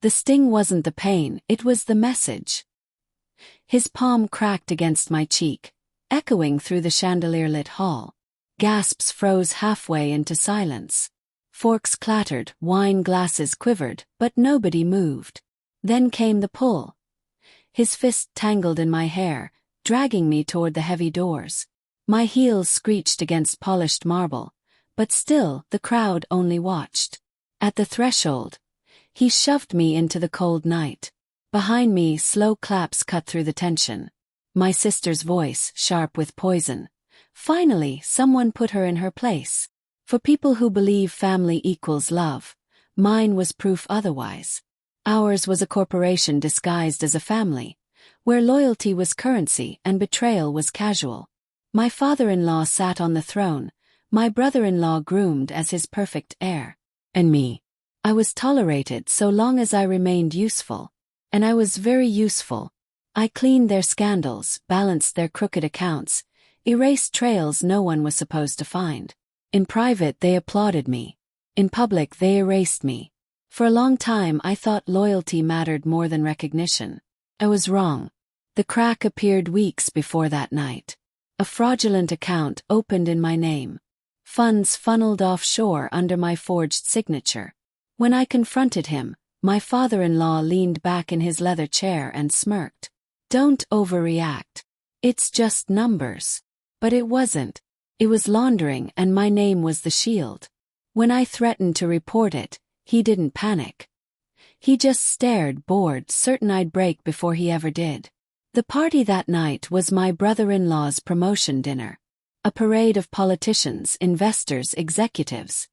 The sting wasn't the pain, it was the message. His palm cracked against my cheek, echoing through the chandelier-lit hall. Gasps froze halfway into silence. Forks clattered, wine glasses quivered, but nobody moved. Then came the pull. His fist tangled in my hair, dragging me toward the heavy doors. My heels screeched against polished marble, but still the crowd only watched. At the threshold, he shoved me into the cold night. Behind me, slow claps cut through the tension. My sister's voice, sharp with poison. Finally, someone put her in her place. For people who believe family equals love, mine was proof otherwise. Ours was a corporation disguised as a family, where loyalty was currency and betrayal was casual. My father-in-law sat on the throne, my brother-in-law groomed as his perfect heir. And me. I was tolerated so long as I remained useful. And I was very useful. I cleaned their scandals, balanced their crooked accounts, erased trails no one was supposed to find. In private they applauded me. In public they erased me. For a long time I thought loyalty mattered more than recognition. I was wrong. The crack appeared weeks before that night. A fraudulent account opened in my name. Funds funneled offshore under my forged signature. When I confronted him, my father-in-law leaned back in his leather chair and smirked. Don't overreact. It's just numbers. But it wasn't. It was laundering and my name was the shield. When I threatened to report it, he didn't panic. He just stared, bored, certain I'd break before he ever did. The party that night was my brother-in-law's promotion dinner. A parade of politicians, investors, executives.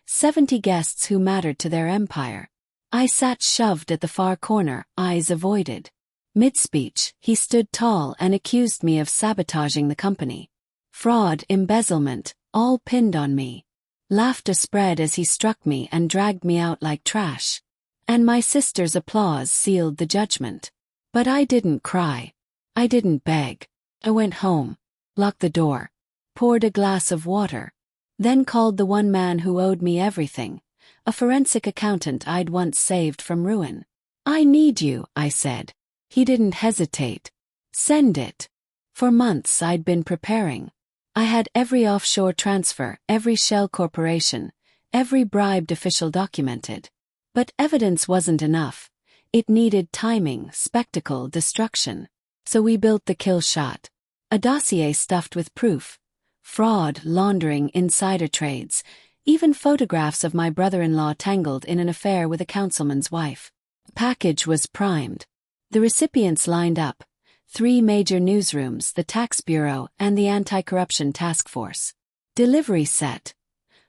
70 guests who mattered to their empire. I sat shoved at the far corner, eyes avoided. Mid-speech, he stood tall and accused me of sabotaging the company. Fraud, embezzlement, all pinned on me. Laughter spread as he struck me and dragged me out like trash. And my sister's applause sealed the judgment. But I didn't cry. I didn't beg. I went home, locked the door, poured a glass of water, then called the one man who owed me everything, a forensic accountant I'd once saved from ruin. I need you, I said. He didn't hesitate. Send it. For months I'd been preparing. I had every offshore transfer, every shell corporation, every bribed official documented. But evidence wasn't enough. It needed timing, spectacle, destruction. So we built the kill shot. A dossier stuffed with proof. Fraud, laundering, insider trades, even photographs of my brother-in-law tangled in an affair with a councilman's wife. The package was primed. The recipients lined up. 3 major newsrooms, the Tax Bureau and the Anti-Corruption Task Force. Delivery set.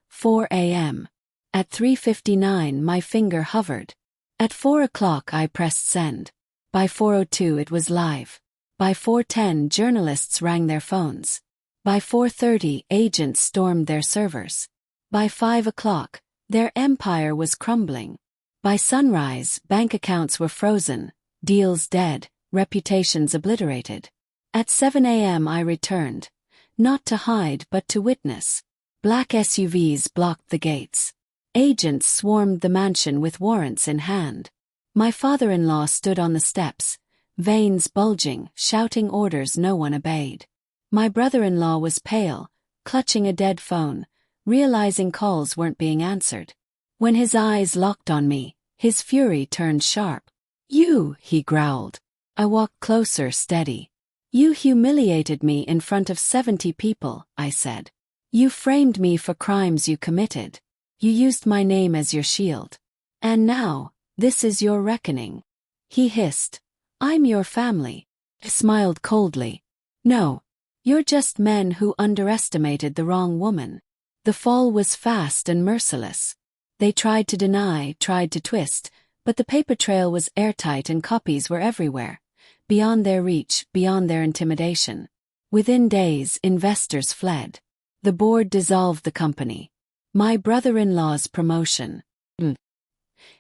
4 a.m. At 3:59 my finger hovered. At 4 o'clock I pressed send. By 4:02 it was live. By 4:10 journalists rang their phones. By 4:30 agents stormed their servers. By 5 o'clock, their empire was crumbling. By sunrise, bank accounts were frozen, deals dead, reputations obliterated. At 7 a.m. I returned. Not to hide but to witness. Black SUVs blocked the gates. Agents swarmed the mansion with warrants in hand. My father-in-law stood on the steps, veins bulging, shouting orders no one obeyed. My brother-in-law was pale, clutching a dead phone, realizing calls weren't being answered. When his eyes locked on me, his fury turned sharp. You, he growled. I walked closer, steady. You humiliated me in front of 70 people, I said. You framed me for crimes you committed. You used my name as your shield. And now, this is your reckoning. He hissed. I'm your family. I smiled coldly. No. You're just men who underestimated the wrong woman. The fall was fast and merciless. They tried to deny, tried to twist, but the paper trail was airtight and copies were everywhere. Beyond their reach, beyond their intimidation. Within days, investors fled. The board dissolved the company. My brother-in-law's promotion.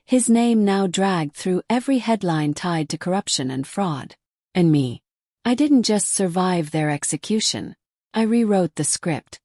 His name now dragged through every headline tied to corruption and fraud. And me. I didn't just survive their execution. I rewrote the script.